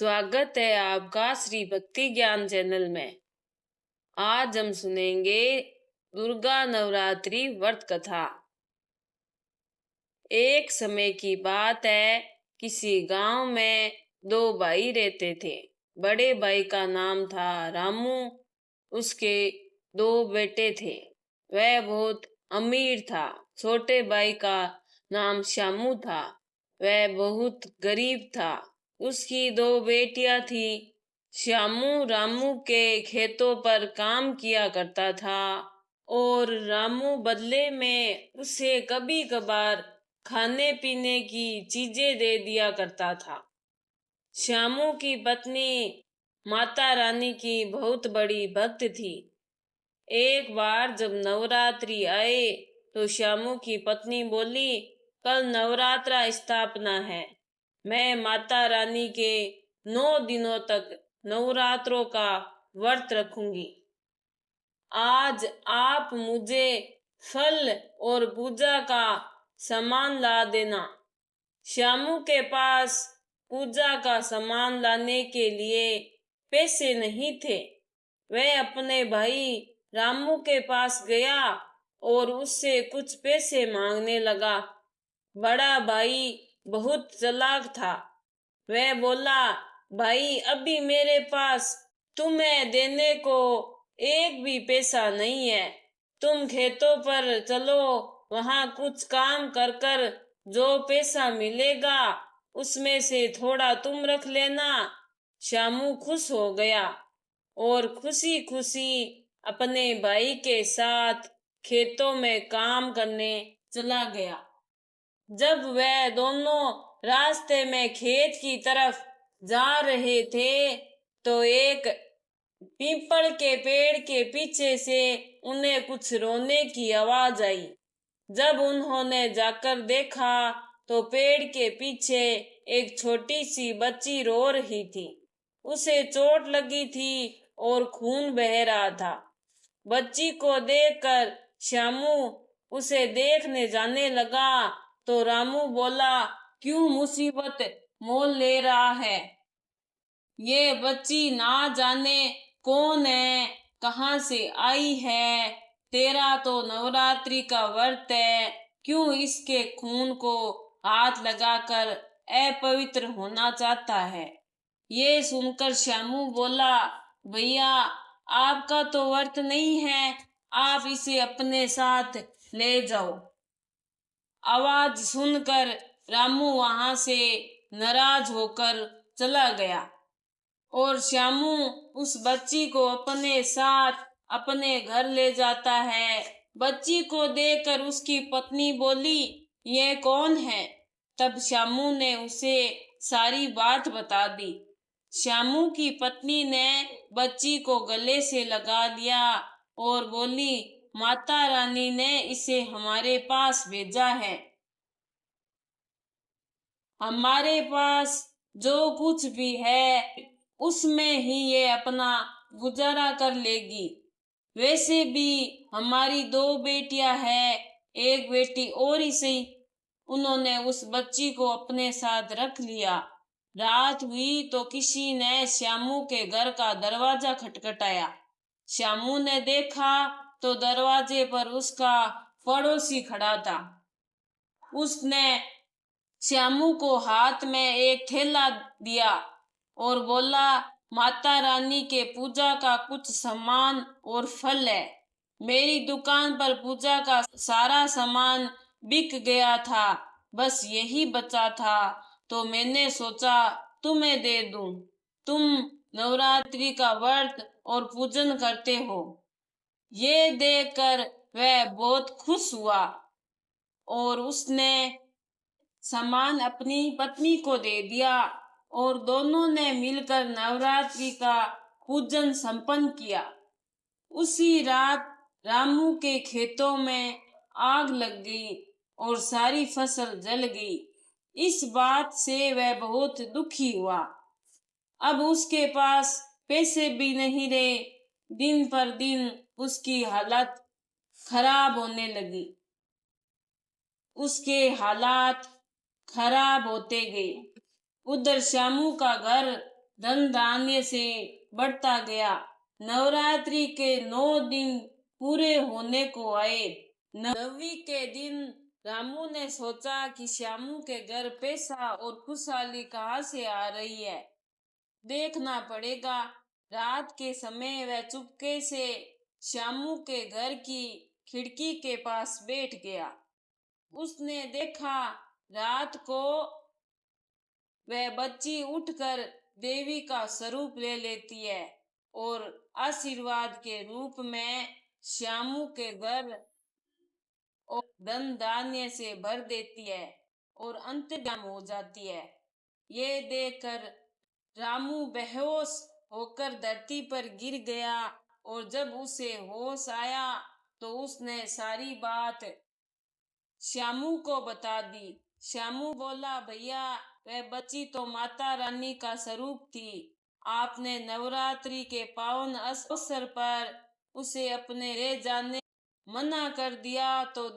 स्वागत है आपका श्री भक्ति ज्ञान चैनल में। आज हम सुनेंगे दुर्गा नवरात्रि व्रत कथा। एक समय की बात है, किसी गांव में दो भाई रहते थे। बड़े भाई का नाम था रामू। उसके दो बेटे थे। वह बहुत अमीर था। छोटे भाई का नाम श्यामू था। वह बहुत गरीब था। उसकी दो बेटियां थी। श्यामू रामू के खेतों पर काम किया करता था और रामू बदले में उसे कभी कभार खाने पीने की चीजें दे दिया करता था। श्यामू की पत्नी माता रानी की बहुत बड़ी भक्त थी। एक बार जब नवरात्रि आए तो श्यामू की पत्नी बोली, कल नवरात्रा स्थापना है। मैं माता रानी के 9 दिनों तक नवरात्रों का व्रत रखूंगी। आज आप मुझे फल और पूजा का सामान ला देना। श्यामू के पास पूजा का सामान लाने के लिए पैसे नहीं थे। वह अपने भाई रामू के पास गया और उससे कुछ पैसे मांगने लगा। बड़ा भाई बहुत चालाक था। वह बोला, भाई अभी मेरे पास तुम्हें देने को एक भी पैसा नहीं है। तुम खेतों पर चलो, वहां कुछ काम कर कर जो पैसा मिलेगा उसमें से थोड़ा तुम रख लेना। श्यामू खुश हो गया और खुशी खुशी अपने भाई के साथ खेतों में काम करने चला गया। जब वह दोनों रास्ते में खेत की तरफ जा रहे थे तो एक पीपल के पेड़ के पीछे से उन्हें कुछ रोने की आवाज आई। जब उन्होंने जाकर देखा तो पेड़ के पीछे एक छोटी सी बच्ची रो रही थी। उसे चोट लगी थी और खून बह रहा था। बच्ची को देखकर श्यामू उसे देखने जाने लगा तो रामू बोला, क्यों मुसीबत मोल ले रहा है? ये बच्ची ना जाने कौन है, कहाँ से आई है। तेरा तो नवरात्रि का व्रत है, क्यों इसके खून को हाथ लगाकर अपवित्र होना चाहता है? ये सुनकर श्यामू बोला, भैया आपका तो व्रत नहीं है, आप इसे अपने साथ ले जाओ। आवाज सुनकर रामू वहां से नाराज होकर चला गया और श्यामू उस बच्ची को अपने साथ अपने घर ले जाता है। बच्ची को देखकर उसकी पत्नी बोली, ये कौन है? तब श्यामू ने उसे सारी बात बता दी। श्यामू की पत्नी ने बच्ची को गले से लगा लिया और बोली, माता रानी ने इसे हमारे पास भेजा है। हमारे पास जो कुछ भी है उसमें ही ये अपना गुजारा कर लेगी। वैसे भी हमारी 2 बेटियां हैं, एक बेटी और ही सही। उन्होंने उस बच्ची को अपने साथ रख लिया। रात हुई तो किसी ने श्यामू के घर का दरवाजा खटखटाया। श्यामू ने देखा तो दरवाजे पर उसका पड़ोसी खड़ा था। उसने श्यामू को हाथ में एक थैला दिया और बोला, माता रानी के पूजा का कुछ सामान और फल है। मेरी दुकान पर पूजा का सारा सामान बिक गया था, बस यही बचा था तो मैंने सोचा तुम्हें दे दूं। तुम नवरात्रि का व्रत और पूजन करते हो। ये देखकर वह बहुत खुश हुआ और उसने सामान अपनी पत्नी को दे दिया और दोनों ने मिलकर नवरात्रि का पूजन संपन्न किया। उसी रात रामू के खेतों में आग लग गई और सारी फसल जल गई। इस बात से वह बहुत दुखी हुआ। अब उसके पास पैसे भी नहीं रहे। दिन पर दिन उसकी हालत खराब होने लगी। उसके हालात खराब होते गए। उधर श्यामू का घर धन धान्य से बढ़ता गया। नवरात्रि के 9 दिन पूरे होने को आए। 9वीं के दिन रामू ने सोचा कि श्यामू के घर पैसा और खुशहाली कहाँ से आ रही है, देखना पड़ेगा। रात के समय वह चुपके से श्यामू के घर की खिड़की के पास बैठ गया। उसने देखा रात को वह बच्ची उठकर देवी का स्वरूप ले लेती है और आशीर्वाद के रूप में श्यामू के घर और धन धान्य से भर देती है और अंतर्धान हो जाती है। ये देखकर रामू बेहोश होकर धरती पर गिर गया और जब उसे होश आया तो उसने सारी बात श्यामू को बता दी। श्यामू बोला, भैया वह बच्ची तो माता रानी का स्वरूप थी। आपने नवरात्रि के पावन अवसर पर उसे अपने ले जाने मना कर दिया तो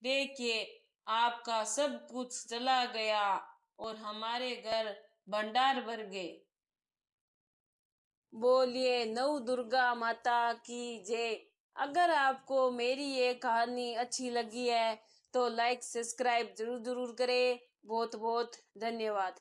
देखिए आपका सब कुछ चला गया और हमारे घर भंडार भर गए। बोलिए नव दुर्गा माता की जय। अगर आपको मेरी ये कहानी अच्छी लगी है तो लाइक सब्सक्राइब जरूर करें। बहुत बहुत धन्यवाद।